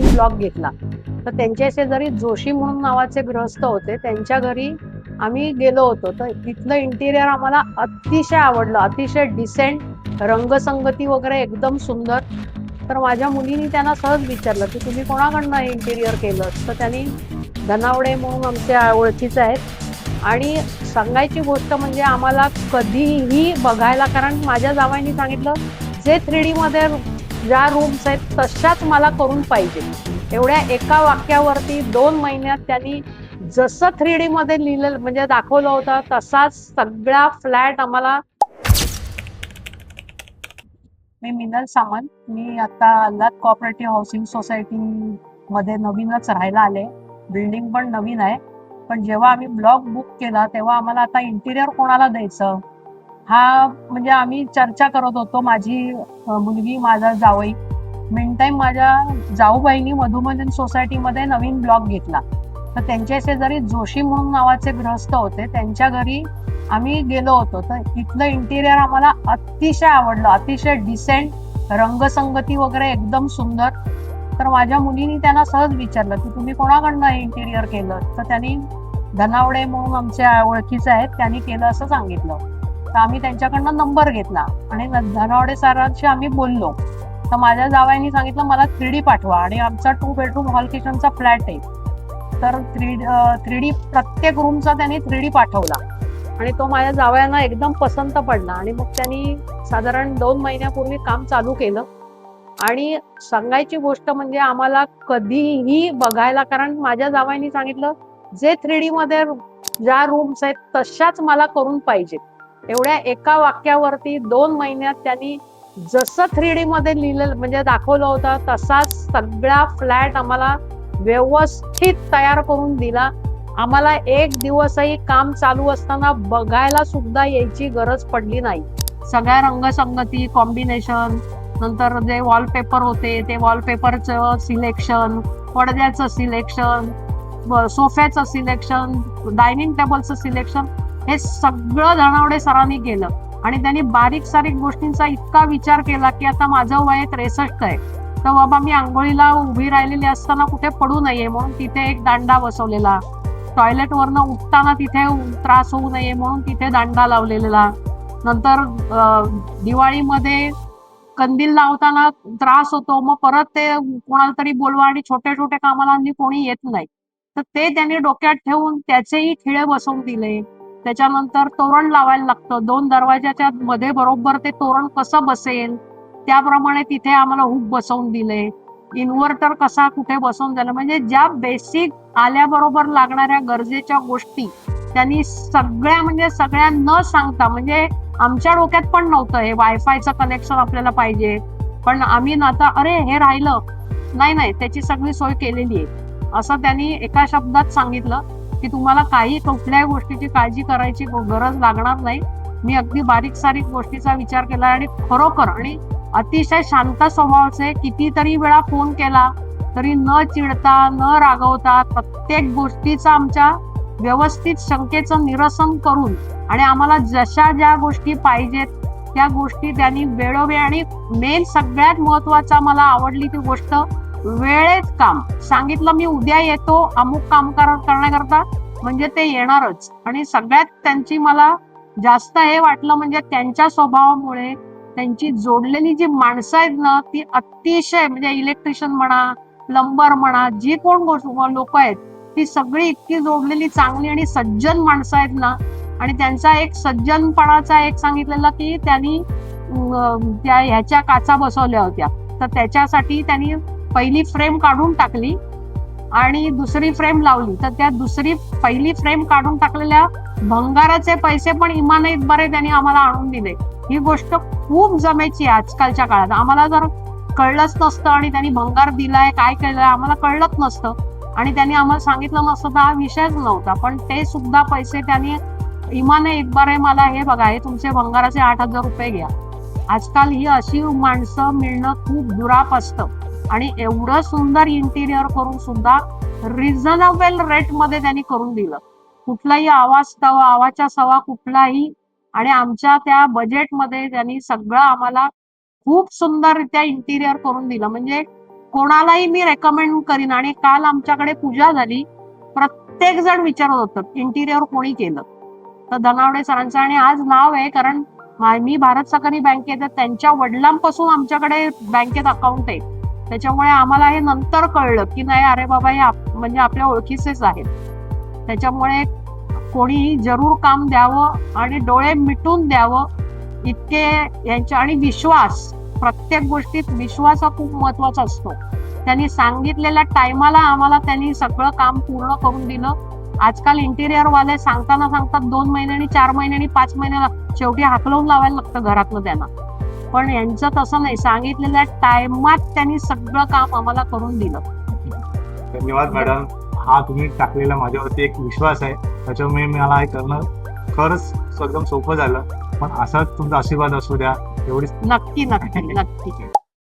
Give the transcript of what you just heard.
Block घेतला. तर त्यांच्या शेजारी जोशी म्हणून नावाचे गृहस्थ होते. त्यांच्या घरी आम्ही गेलो होतो. तर तिथलं इंटिरियर आम्हाला अतिशय आवडलं. अतिशय डिसेंट, रंगसंगती वगैरे एकदम सुंदर. तर माझ्या मुलीनी त्यांना सहज विचारलं की तुम्ही कोणाकडनं हे इंटिरियर केलं? तर त्यांनी धनावडे म्हणून आमच्या ओळखीचे आहेत. आणि सांगायची गोष्ट म्हणजे आम्हाला कधीही बघायला, कारण माझ्या जावयानी सांगितलं जे 3D मध्ये ज्या रूम्स आहेत तशाच मला करून पाहिजे. एवढ्या एका वाक्यावरती 2 महिन्यात त्यांनी जसं 3D मध्ये लिहिलं म्हणजे दाखवलं होतं तसाच सगळा फ्लॅट आम्हाला. मी मिनल सामंत. मी आता अल्हाद कोऑपरेटिव्ह हाऊसिंग सोसायटी मध्ये नवीनच राहायला आले. बिल्डिंग पण नवीन आहे. पण जेव्हा आम्ही ब्लॉक बुक केला तेव्हा आम्हाला आता इंटिरियर कोणाला द्यायचं हा म्हणजे आम्ही चर्चा करत होतो. माझी मुलगी, माझा जावई. मेन टाइम माझ्या जाऊबाईंनी मधुमंजन सोसायटीमध्ये नवीन ब्लॉक घेतला. तर त्यांच्या शेजारी जोशी म्हणून नावाचे गृहस्थ होते. त्यांच्या घरी आम्ही गेलो होतो. तर तिथलं इंटिरियर आम्हाला अतिशय आवडलं. अतिशय डिसेंट, रंगसंगती वगैरे एकदम सुंदर. तर माझ्या मुलीनी त्यांना सहज विचारलं की तुम्ही कोणाकडनं हे इंटिरियर केलं? तर त्यांनी धनावडे म्हणून आमच्या ओळखीचे आहेत, त्यांनी केलं असं सांगितलं. तर आम्ही त्यांच्याकडनं नंबर घेतला आणि धनावडे सरांशी आम्ही बोललो. तर माझ्या जावयानी सांगितलं मला 3D पाठवा. आणि आमचा 2 बेडरूम हॉल किचनचा फ्लॅट आहे. तर 3D प्रत्येक रूमचा त्यांनी 3D पाठवला आणि तो माझ्या जावयांना एकदम पसंत पडला. आणि मग त्यांनी साधारण 2 महिन्यापूर्वी काम चालू केलं. आणि सांगायची गोष्ट म्हणजे आम्हाला कधीही बघायला, कारण माझ्या जावयांनी सांगितलं जे 3D मध्ये ज्या रूम्स आहेत तशाच मला करून पाहिजे. एवढ्या एका वाक्यावरती 2 महिन्यात त्यांनी जसं 3D मध्ये लिहिलं म्हणजे दाखवलं होतं तसाच सगळा फ्लॅट आम्हाला व्यवस्थित तयार करून दिला. आम्हाला एक दिवसही काम चालू असताना बघायला सुद्धा यायची गरज पडली नाही. सगळ्या रंगसंगती, कॉम्बिनेशन, नंतर जे वॉलपेपर होते ते वॉलपेपरचं सिलेक्शन, पडद्याचं सिलेक्शन, सोफ्याचं सिलेक्शन, डायनिंग टेबलचं सिलेक्शन, हे सगळं धनावडे सरांनी केलं. आणि त्यांनी बारीक सारीक गोष्टींचा इतका विचार केला की आता माझं वय 63 आहे. तर बाबा मी आंघोळीला उभी राहिलेली असताना कुठे पडू नये म्हणून तिथे एक दांडा बसवलेला. टॉयलेटवरनं उठताना तिथे त्रास होऊ नये म्हणून तिथे दांडा लावलेला. नंतर दिवाळीमध्ये कंदील लावताना त्रास होतो, मग परत ते कोणाला तरी बोलवा आणि छोट्या छोट्या कामाला कोणी येत नाही. तर ते त्यांनी डोक्यात ठेवून त्याचेही खिळे बसवून दिले. त्याच्यानंतर तोरण लावायला लागतं. 2 दरवाजाच्या मध्ये बरोबर ते तोरण कसं बसेल त्याप्रमाणे तिथे आम्हाला हुक बसवून दिले. इन्व्हर्टर कसा कुठे बसवून दिला, म्हणजे ज्या बेसिक आल्याबरोबर लागणाऱ्या गरजेच्या गोष्टी त्यांनी सगळ्या म्हणजे सगळ्या न सांगता, म्हणजे आमच्या डोक्यात पण नव्हतं हे वायफायचं कनेक्शन आपल्याला पाहिजे. पण आम्ही ना आता अरे हे राहिलं नाही, त्याची सगळी सोय केलेली आहे असं त्यांनी एका शब्दात सांगितलं की तुम्हाला काही कुठल्याही गोष्टीची काळजी करायची गरज लागणार नाही. मी अगदी बारीक सारीक गोष्टीचा विचार केला आणि खरोखर आणि अतिशय शांत स्वभावाचे. कितीतरी वेळा फोन केला तरी न चिडता न रागवता प्रत्येक गोष्टीचा आमच्या व्यवस्थित शंकेचं निरसन करून आणि आम्हाला जशा ज्या गोष्टी पाहिजेत त्या गोष्टी त्यांनी वेळोवेळी. आणि मेन सगळ्यात महत्वाचा मला आवडली ती गोष्ट, वेळेत काम सांगितलं. मी उद्या येतो अमुक काम करण्याकरता म्हणजे ते येणारच. आणि सगळ्यात त्यांची मला जास्त हे वाटलं म्हणजे त्यांच्या स्वभावामुळे त्यांची जोडलेली जी माणसं आहेत ना ती अतिशय म्हणजे इलेक्ट्रिशियन म्हणा, प्लंबर म्हणा, जी कोण लोक आहेत ती सगळी इतकी जोडलेली चांगली आणि सज्जन माणसं आहेत ना. आणि त्यांचा एक सज्जनपणाचा एक सांगितलेला की त्यांनी त्या ह्याच्या काचा बसवल्या होत्या. तर त्याच्यासाठी त्यांनी पहिली फ्रेम काढून टाकली आणि दुसरी फ्रेम लावली. तर त्या पहिली फ्रेम काढून टाकलेल्या भंगाराचे पैसे पण इमानत बरे त्यांनी आम्हाला आणून दिले. ही गोष्ट खूप जमेची आजकालच्या काळात. आम्हाला जर कळलंच नसतं आणि त्यांनी भंगार दिलाय काय केलंय आम्हाला कळलंच नसतं आणि त्यांनी आम्हाला सांगितलं नसतं तर हा विषयच नव्हता. पण ते सुद्धा पैसे त्यांनी इमाने इतबारे मला हे बघा हे तुमचे भंगाराचे 8,000 रुपये घ्या. आजकाल ही अशी माणसं मिळणं खूप दुराप असतं. आणि एवढं सुंदर इंटिरियर करून सुद्धा रिझनेबल रेट मध्ये त्यांनी करून दिलं. कुठलाही आवाच्या सवा कुठलाही. आणि आमच्या त्या बजेटमध्ये त्यांनी सगळं आम्हाला खूप सुंदररित्या इंटिरियर करून दिलं. म्हणजे कोणालाही मी रेकमेंड करीन. आणि काल आमच्याकडे पूजा झाली, प्रत्येक जण विचारत होतं इंटिरियर कोणी केलं, तर धनावडे सरांचं. आणि आज नाव आहे, कारण मी भारत सहकारी बँकेत आहे, त्यांच्या वडिलांपासून आमच्याकडे बँकेत अकाउंट आहे. त्याच्यामुळे आम्हाला हे नंतर कळलं की नाही, अरे बाबा हे म्हणजे आपल्या ओळखीचेच आहेत. त्याच्यामुळे कोणीही जरूर काम द्यावं आणि डोळे मिटून द्यावं, इतके यांच्या. आणि विश्वास, प्रत्येक गोष्टीत विश्वास हा खूप महत्वाचा असतो. त्यांनी सांगितलेल्या टायमाला आम्हाला त्यांनी सगळं काम पूर्ण करून दिलं. आजकाल इंटिरियर वाले सांगताना सांगतात 2 महिन्यांनी, 4 महिन्यांनी, 5 महिन्याला, शेवटी हाकलवून लावायला लागतं घरातलं त्यांना. पण यांचं तसं नाही, सांगितलेल्या टायमात त्यांनी सगळं काम आम्हाला करून दिलं. धन्यवाद मॅडम. हा तुम्ही टाकलेला माझ्यावरती एक विश्वास आहे, त्याच्यामुळे मला हे करणं खरंच एकदम सोपं झालं. पण असाच तुमचा आशीर्वाद असू द्या एवढीच. नक्की नक्की नक्की.